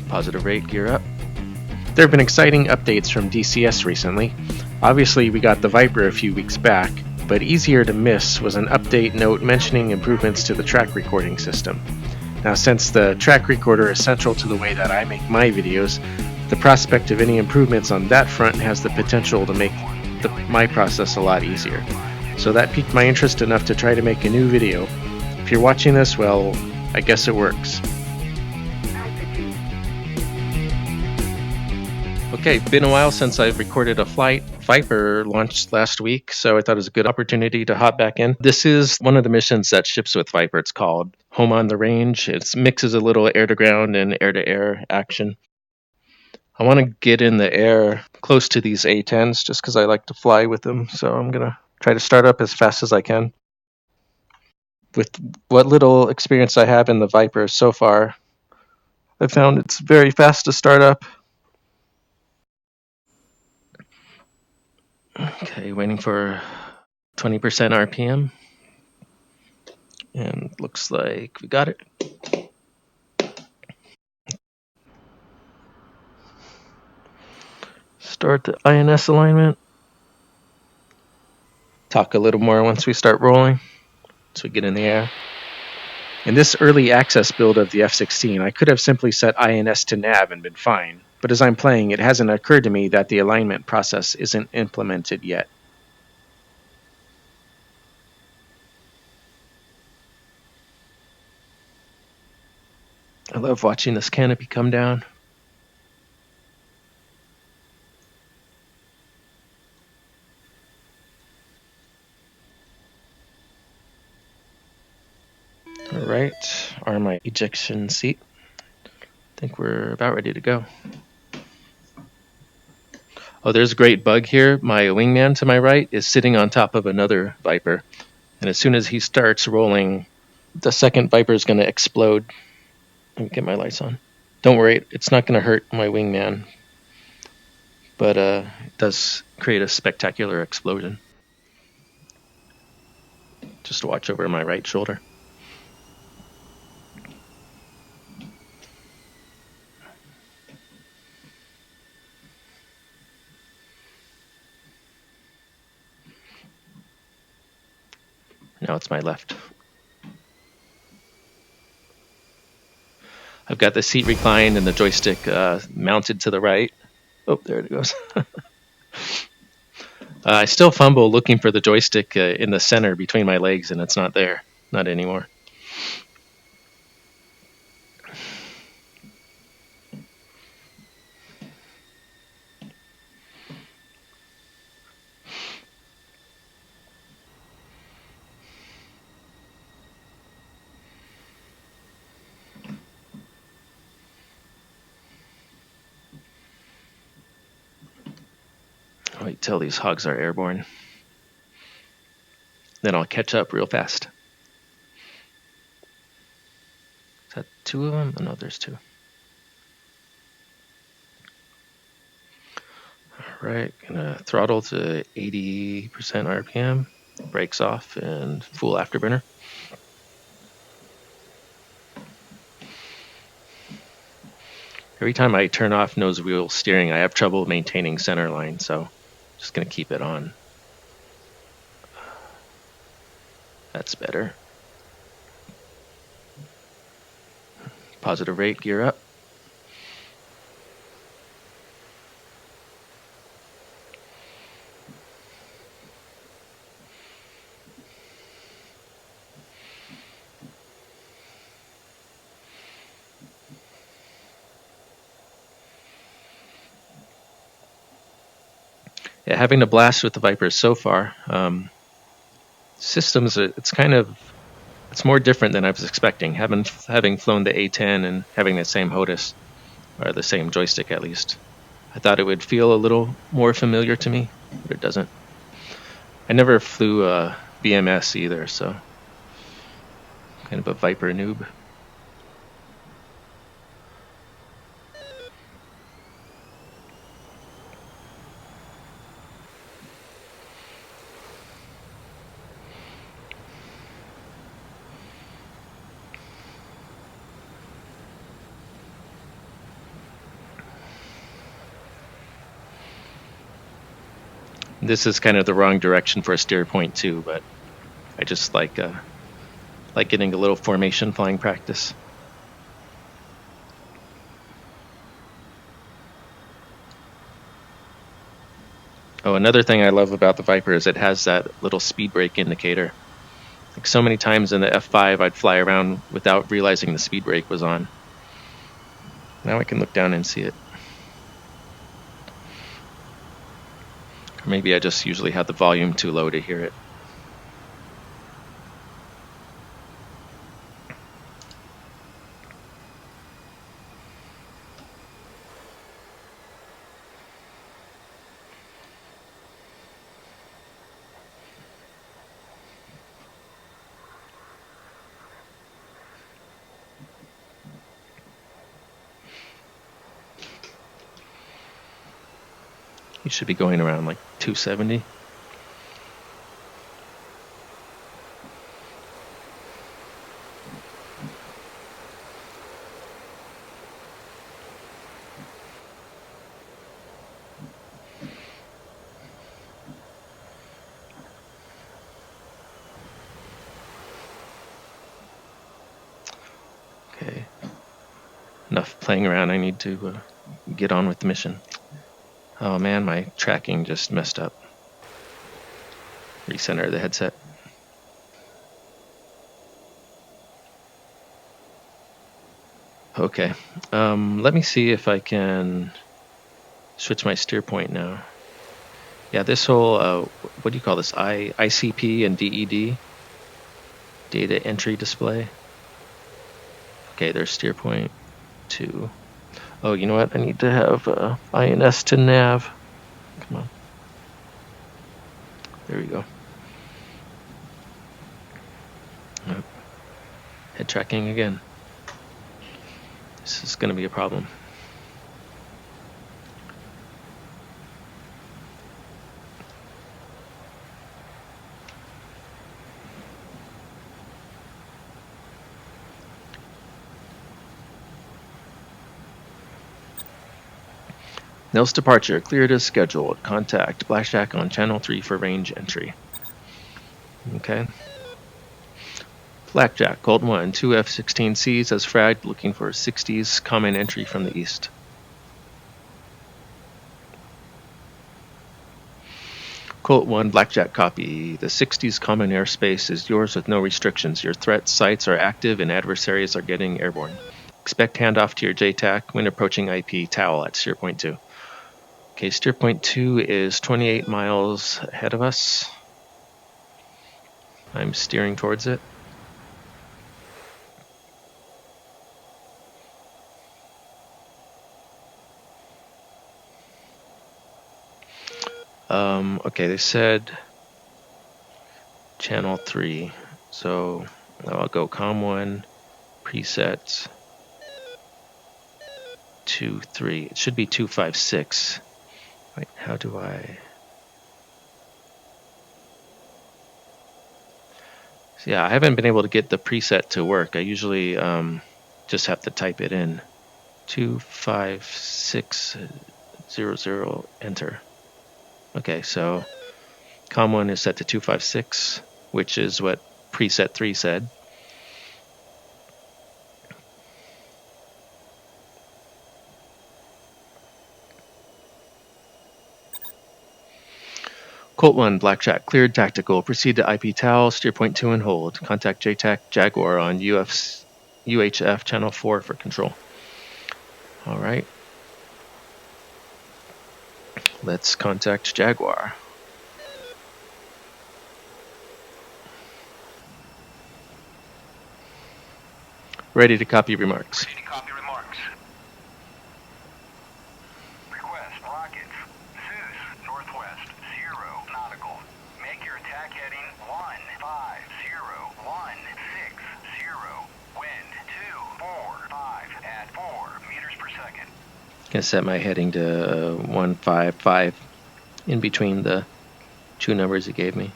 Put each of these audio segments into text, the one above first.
Positive rate, gear up. There have been exciting updates from DCS recently. Obviously, we got the VIPER a few weeks back, but easier to miss was an update note mentioning improvements to the track recording system. Now, since the track recorder is central to the way that I make my videos, the prospect of any improvements on that front has the potential to make my process a lot easier. So that piqued my interest enough to try to make a new video. If you're watching this, well, I guess it works. Okay, been a while since I've recorded a flight. VIPER launched last week, so I thought it was a good opportunity to hop back in. This is one of the missions that ships with VIPER. It's called Home on the Range. It mixes a little air-to-ground and air-to-air action. I want to get in the air close to these A-10s just because I like to fly with them, so I'm going to try to start up as fast as I can. With what little experience I have in the VIPER so far, I found it's very fast to start up. Okay, waiting for 20% RPM. And looks like we got it. Start the INS alignment. Talk a little more once we start rolling, so we get in the air. In this early access build of the F-16, I could have simply set INS to nav and been fine, but as I'm playing, it hasn't occurred to me that the alignment process isn't implemented yet. I love watching this canopy come down. All right, arm my ejection seat. I think we're about ready to go. Oh, there's a great bug here. My wingman to my right is sitting on top of another VIPER. And as soon as he starts rolling, the second VIPER is going to explode. Let me get my lights on. Don't worry, it's not going to hurt my wingman. But it does create a spectacular explosion. Just watch over my right shoulder. Now it's my left. I've got the seat reclined and the joystick mounted to the right. Oh, there it goes. I still fumble looking for the joystick in the center between my legs, and it's not there. Not anymore. Wait till these hogs are airborne. Then I'll catch up real fast. Is that two of them? Oh, no, there's two. All right, gonna throttle to 80% RPM, brakes off, and full afterburner. Every time I turn off nose wheel steering, I have trouble maintaining center line, so just gonna keep it on. That's better. Positive rate, gear up. Yeah, having a blast with the VIPERs so far. Systems, it's more different than I was expecting. Having flown the A-10 and having the same HOTAS, or the same joystick at least. I thought it would feel a little more familiar to me, but it doesn't. I never flew BMS either, so kind of a VIPER noob. This is kind of the wrong direction for a steer point too, but I just like getting a little formation flying practice. Oh, another thing I love about the Viper is it has that little speed brake indicator. Like so many times in the F5, I'd fly around without realizing the speed brake was on. Now I can look down and see it. Or maybe I just usually have the volume too low to hear it. You should be going around like 270. Okay. Enough playing around. I need to get on with the mission. Oh man, my tracking just messed up. Recenter the headset. Okay. Let me see if I can switch my steer point now. Yeah, this whole, what do you call this? ICP and DED? Data entry display. Okay, there's steer point 2. Oh, you know what? I need to have INS to nav. Come on. There we go. Oh. Head tracking again. This is going to be a problem. Nels departure, cleared as scheduled. Contact Blackjack on channel 3 for range entry. Okay. Blackjack, Colt 1, 2 F-16Cs as fragged, looking for 60s, common entry from the east. Colt 1, Blackjack copy. The 60s common airspace is yours with no restrictions. Your threat sites are active and adversaries are getting airborne. Expect handoff to your JTAC when approaching IP Towel at steer point 2. Okay, steer point 2 is 28 miles ahead of us. I'm steering towards it. Okay, they said channel 3. So I'll go COM 1, preset 2, 3. It should be 256. Wait, how do I? So yeah, I haven't been able to get the preset to work. I usually just have to type it in. 25600, enter. Okay, so COM 1 is set to 256, which is what preset 3 said. Colt 1, Blackjack, cleared tactical. Proceed to IP Towel, steer point 2 and hold. Contact JTAC Jaguar on UHF channel 4 for control. All right. Let's contact Jaguar. Ready to copy remarks. Ready to copy remarks. Request rockets. Zeus, northwest, 0 nautical. Make your attack heading 15016. Wind 245 at 4 meters per second. Gonna set my heading to 155 in between the two numbers he gave me.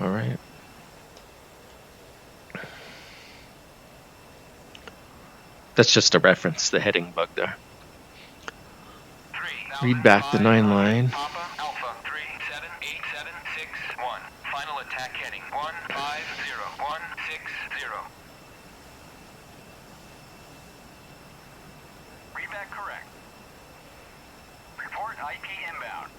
All right. That's just a reference, the heading bug there. Read back the 9 line. Papa, 160. Read that correct. Report IP inbound.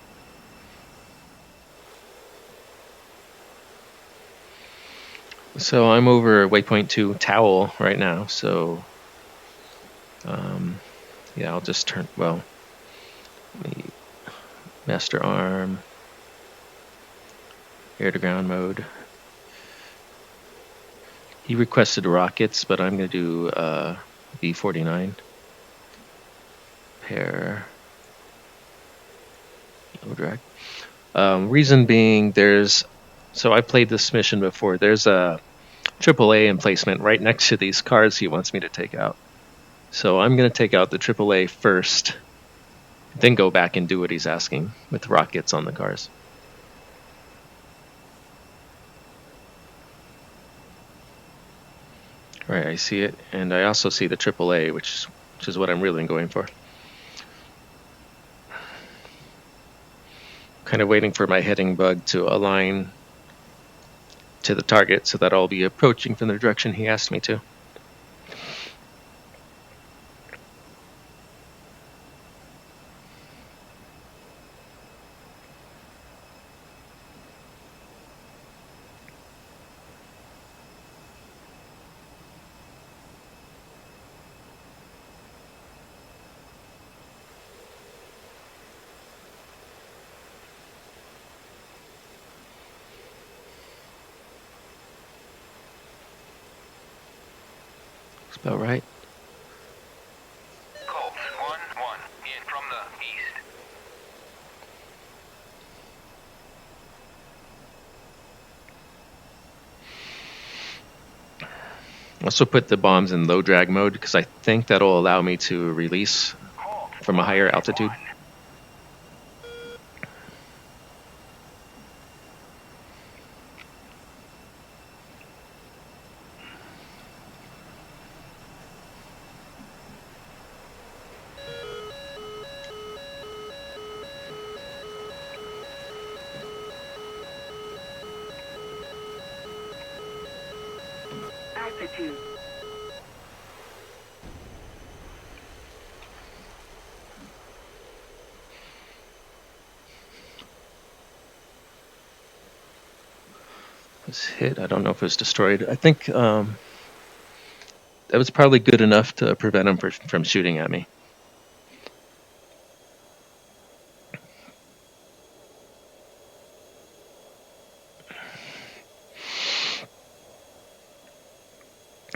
So I'm over waypoint 2 towel right now, so yeah, I'll just turn, well, let me master arm, air to ground mode. He requested rockets, but I'm going to do B-49. Pair. Low drag. Reason being, so I played this mission before. There's a AAA emplacement right next to these cars he wants me to take out. So I'm going to take out the AAA first, then go back and do what he's asking with rockets on the cars. All right, I see it, and I also see the AAA, which is what I'm really going for. Kind of waiting for my heading bug to align to the target so that I'll be approaching from the direction he asked me to. That's about right. Colt 1-1 in from the east. Also put the bombs in low drag mode because I think that'll allow me to release from a higher altitude. Altitude. Was hit. I don't know if it was destroyed. I think that was probably good enough to prevent him from shooting at me.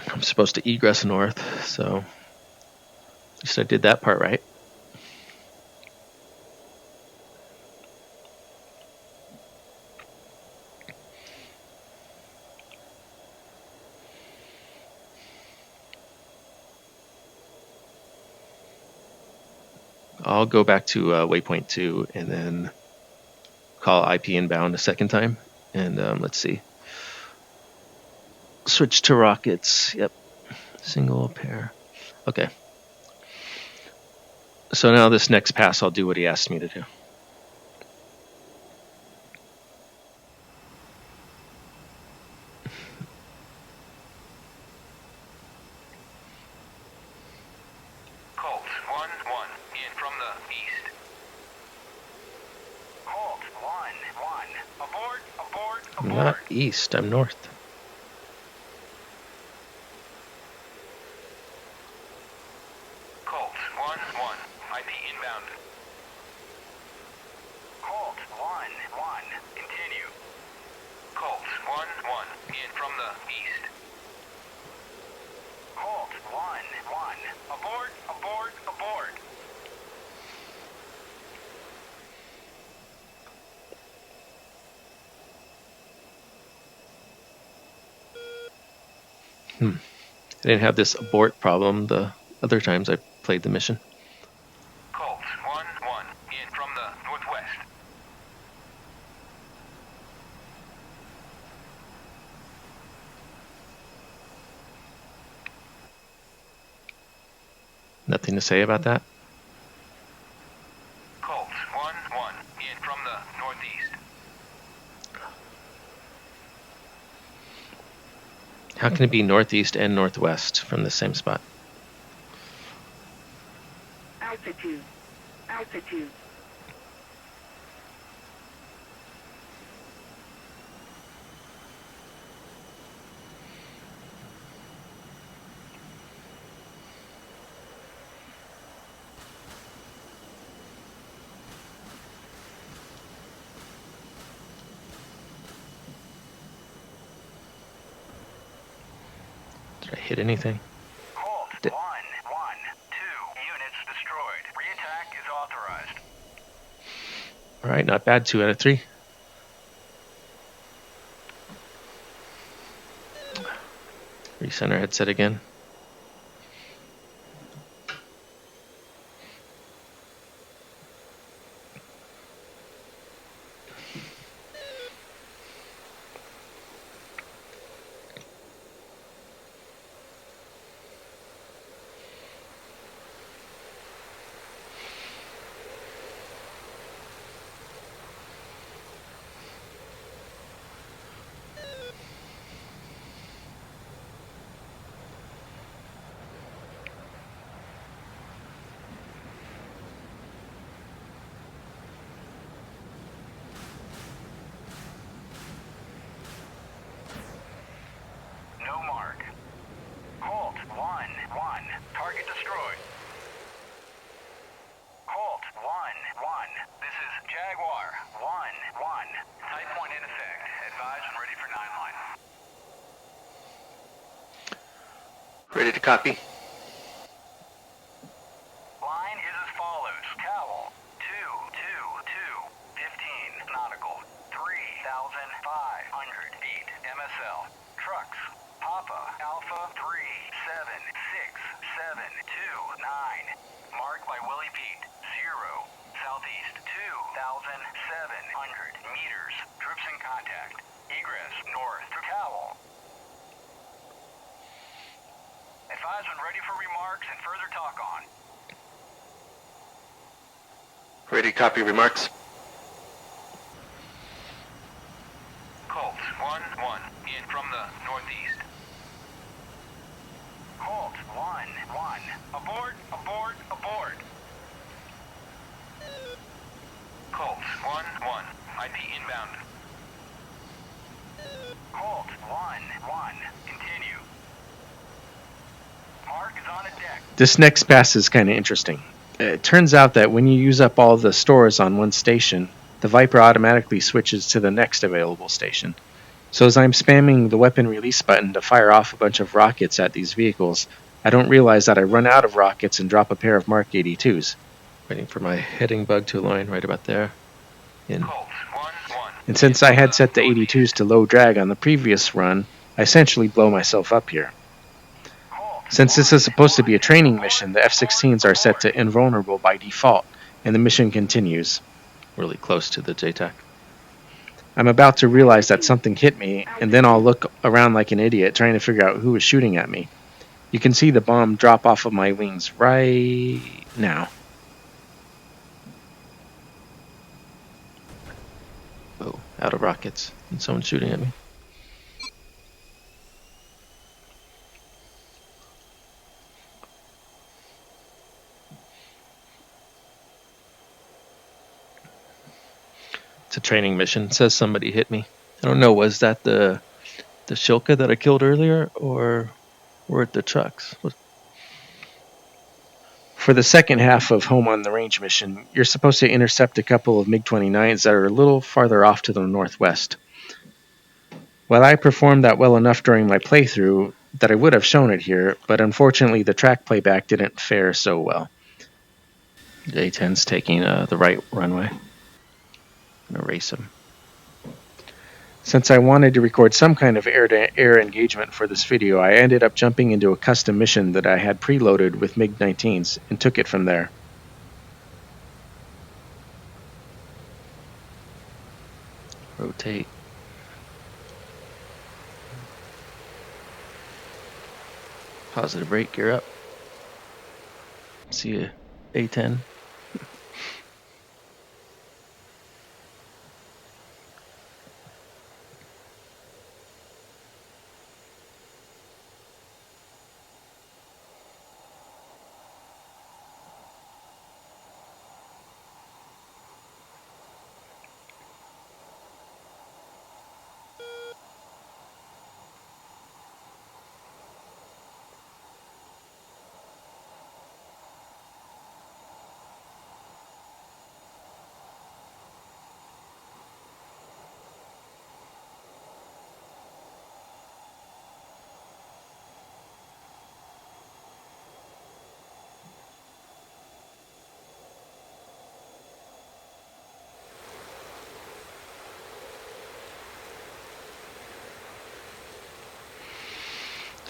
I'm supposed to egress north, so at least I did that part right. I'll go back to waypoint 2 and then call IP inbound a second time. And let's see. Switch to rockets. Yep. Single pair. Okay. So now this next pass, I'll do what he asked me to do. Colt 1-1 in from the east. Colt 1-1. Abort, abort, abort. I'm not east, I'm north. Colt 1-1. IP inbound. Colt 1-1. Continue. Colt 1-1 in from the east. Colt 1-1. Abort, abort, abort. I didn't have this abort problem the other times I played the mission. Colt 1-1 in from the northwest. Nothing to say about that. Colt 1-1 in from the northeast. How can it be northeast and northwest from the same spot? Altitude. Altitude. Did I hit anything? Halt. 1, 1, 2 units destroyed. Re-attack is authorized. All right, not bad. 2 out of 3. Recenter headset again. No mark. Halt. 1, 1. Target destroyed. Halt. 1, 1. This is Jaguar. 1, 1. Type point in effect. Advise and ready for 9 line. Ready to copy? Line is as follows. Cowl. 2, 2, 2. 15 nautical. 3,500 feet. MSL. Trucks. Papa. Alpha 3, 7, 6, 7, 2, 9. Marked by Willie Pete. 0. Southeast 2,700 meters. Troops in contact. Egress north to Cowl. Advise when ready for remarks and further talk on. Ready to copy remarks? Colt 1, 1. In from the northeast. Colt 1, 1. Aboard, aboard, aboard. Colt 1, 1. IP inbound. Colt 1, 1. Continue. Mark is on a deck. This next pass is kind of interesting. It turns out that when you use up all the stores on one station, the VIPER automatically switches to the next available station. So as I'm spamming the weapon release button to fire off a bunch of rockets at these vehicles, I don't realize that I run out of rockets and drop a pair of Mark 82s. Waiting for my heading bug to align right about there. In. Colt 1, 1. And since I had set the 82s to low drag on the previous run, I essentially blow myself up here. Since this is supposed to be a training mission, the F-16s are set to invulnerable by default, and the mission continues. Really close to the JTAC. I'm about to realize that something hit me, and then I'll look around like an idiot trying to figure out who was shooting at me. You can see the bomb drop off of my wings right now. Oh, out of rockets, and someone's shooting at me. It's a training mission. It says somebody hit me. I don't know, was that the Shilka that I killed earlier, or were it the trucks? For the second half of Home on the Range mission, you're supposed to intercept a couple of MiG-29s that are a little farther off to the northwest. While I performed that well enough during my playthrough that I would have shown it here, but unfortunately the track playback didn't fare so well. The A-10's taking the right runway. I'm going to race him. Since I wanted to record some kind of air-to-air engagement for this video, I ended up jumping into a custom mission that I had preloaded with MiG-19s and took it from there. Rotate. Positive brake, gear up. See you, A-10.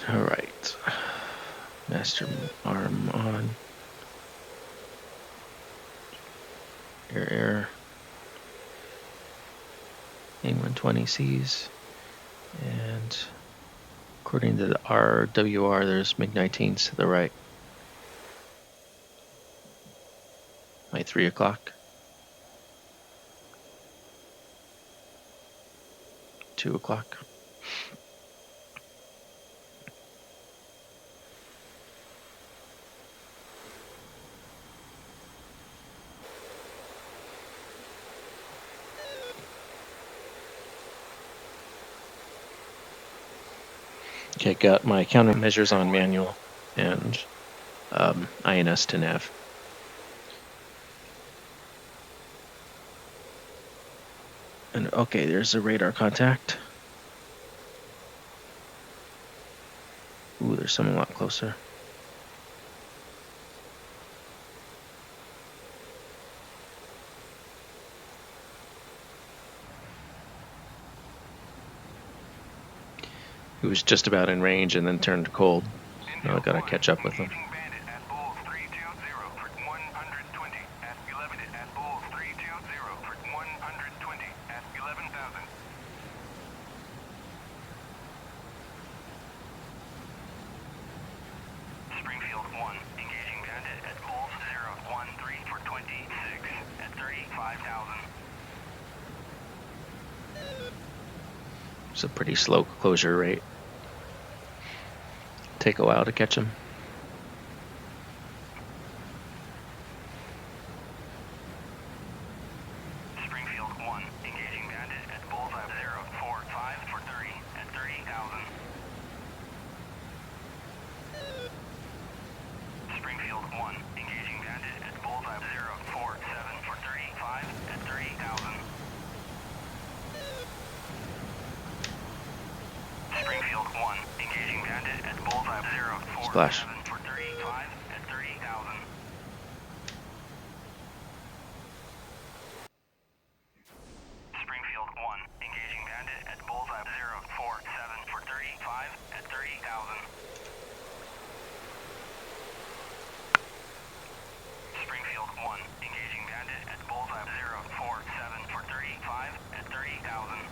All right. Master arm on. Air. A120Cs. And according to the RWR, there's MiG-19s to the right. By 3 o'clock. 2 o'clock. Okay, got my countermeasures on manual and INS to nav. And okay, there's a radar contact. Ooh, there's someone a lot closer. He was just about in range and then turned cold. Now I gotta catch up with him. Springfield 1, engaging bandit at Bulls 013 for 26 at 35,000. It's a pretty slow closure rate. Take a while to catch him. Springfield 1, engaging bandit at Bulls 045 for 30 at 30,000. Springfield 1, engaging bandit at Bulls 047 for 35 at 30,000. Springfield 1, engaging bandit at Bulls 047 for 35 at 30,000. Springfield 1, engaging bandit at Bulls 047 for 35 at 30,000. Springfield 1, engaging bandit at Bulls 047 for 35 at 30,000.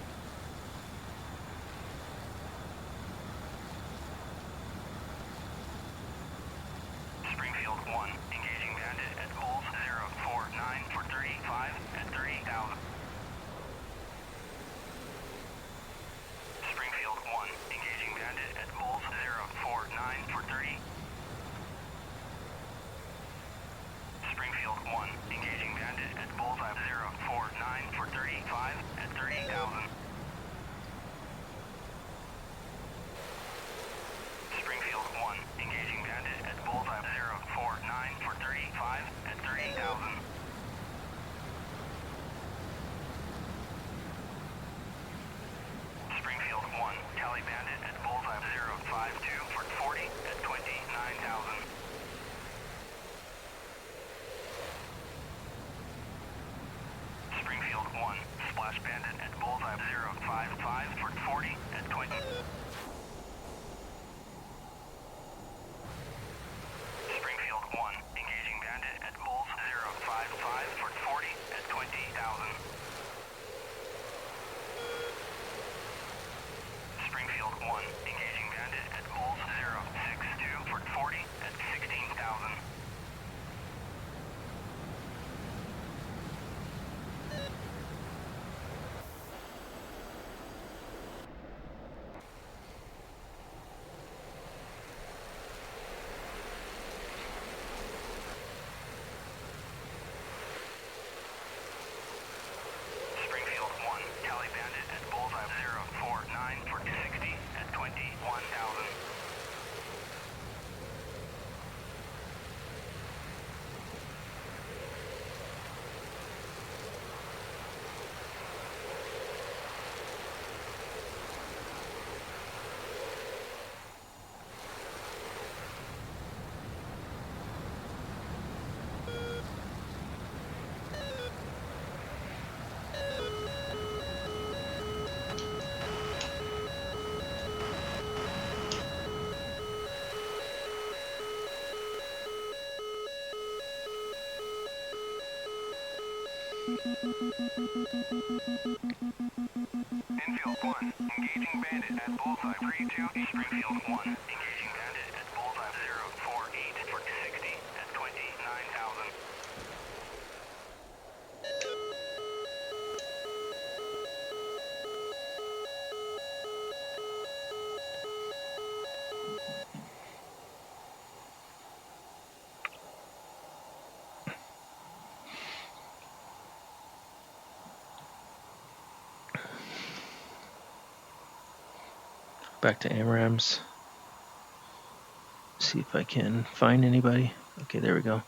Springfield 1, engaging bandit at Bulls 049 for 35 at 30,000. Springfield 1, engaging bandit at Bulls 049 for 30. Springfield 1, engaging bandit at Bulls 049 for 35 at 30,000. Springfield 1, engaging bandit at Bulls 049 for 35 at 30,000. Springfield 1, tally bandit at Bulls 052 for 40 at 29,000. Springfield 1, splash bandit at Bulls 055 for 40 at 20. Springfield 1, engaging bandit at Bulls 055 for 40 at 20,000. Springfield 1, engaging bandit at Bulls 062 for 40 at 16,000. Springfield 1, tally bandit at Bulls 049 for 60 at 21,000. Infield 1, engaging bandit at bullseye 32, Springfield 1, engaging bandit at bullseye 048 for 60 at 29,000. Back to AMRAMs. See if I can find anybody. Okay, there we go.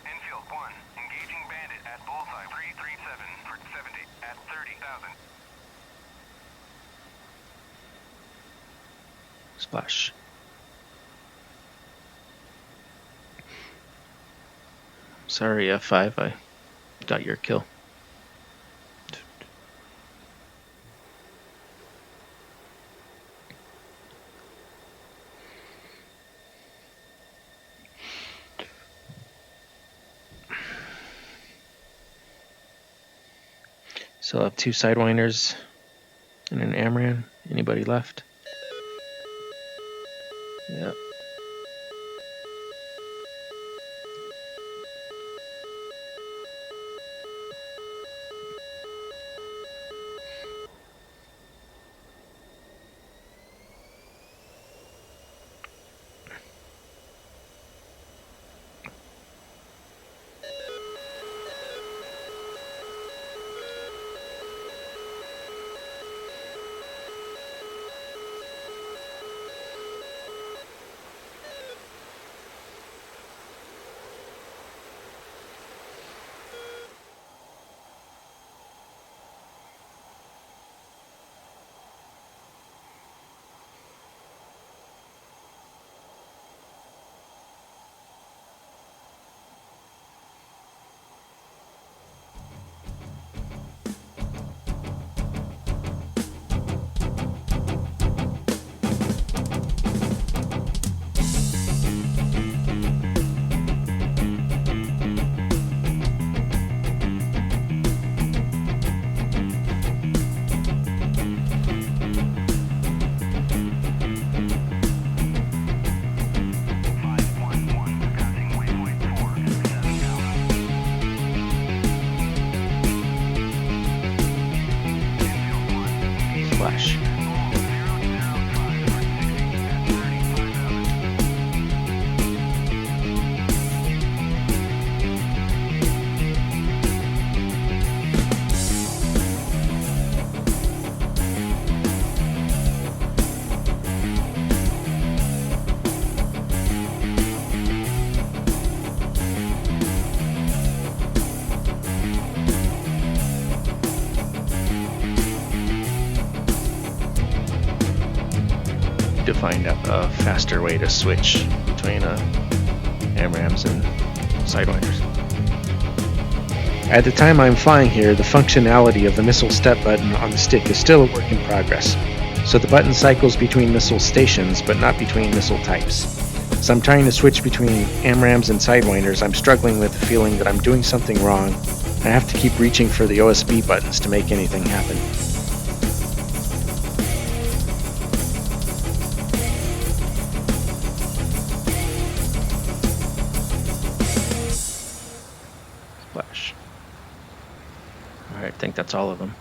Infield 1, engaging bandit at bullseye 337 for 70 at 30,000. Splash. Sorry, F5, I got your kill. So I have 2 Sidewinders and an AMRAM. Anybody left? Yep. Splash. To find a faster way to switch between AMRAMs and Sidewinders. At the time I'm flying here, the functionality of the missile step button on the stick is still a work in progress. So the button cycles between missile stations, but not between missile types. So I'm trying to switch between AMRAMs and Sidewinders. I'm struggling with the feeling that I'm doing something wrong. I have to keep reaching for the OSB buttons to make anything happen. Splash. Alright, I think that's all of them.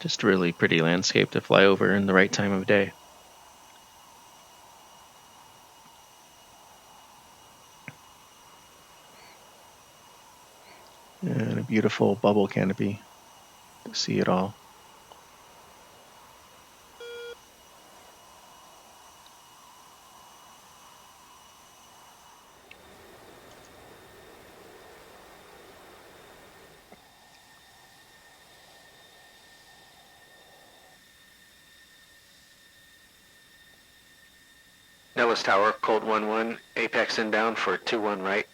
Just really pretty landscape to fly over in the right time of day. And a beautiful bubble canopy to see it all. Nellis Tower, Cold 1-1, apex inbound for 2-1 right.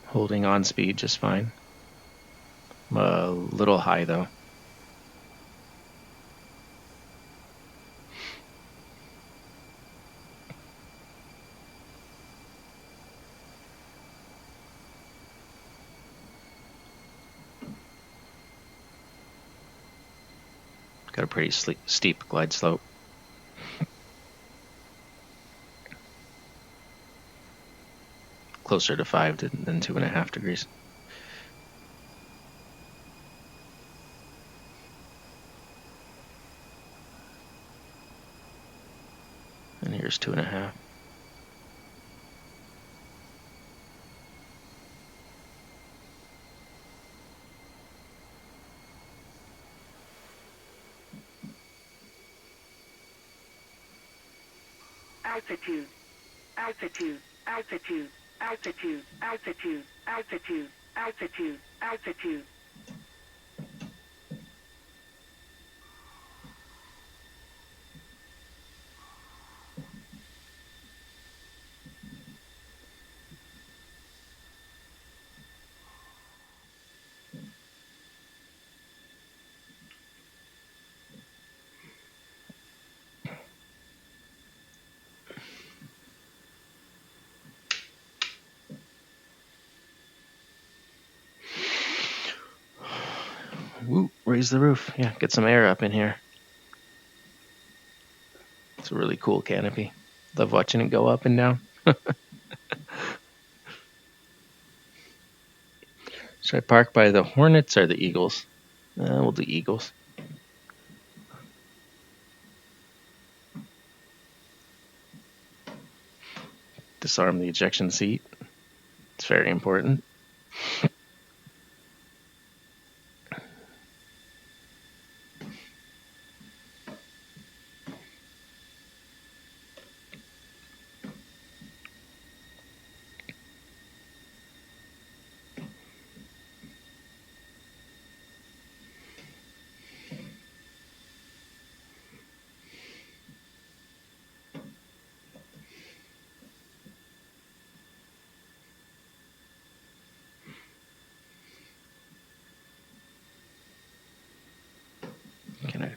Holding on speed just fine. A little high though. Got a pretty steep glide slope. Closer to 5 than 2.5 degrees. And here's 2.5. Altitude, altitude, altitude, altitude, altitude, altitude, altitude, altitude. Woo, raise the roof. Yeah, get some air up in here. It's a really cool canopy. Love watching it go up and down. Should I park by the Hornets or the Eagles? We'll do Eagles. Disarm the ejection seat. It's very important.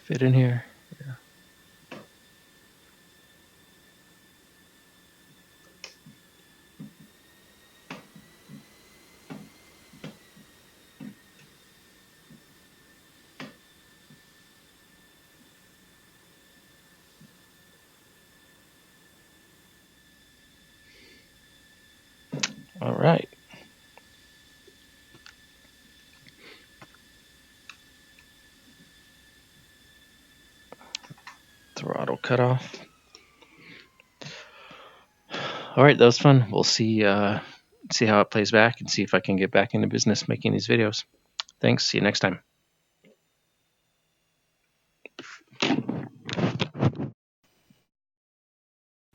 fit in here. Yeah. All right. Throttle cut off. All right, that was fun. We'll see how it plays back and see if I can get back into business making these videos. Thanks. See you next time.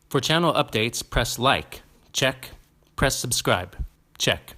For channel updates, press like, check. Press subscribe, check.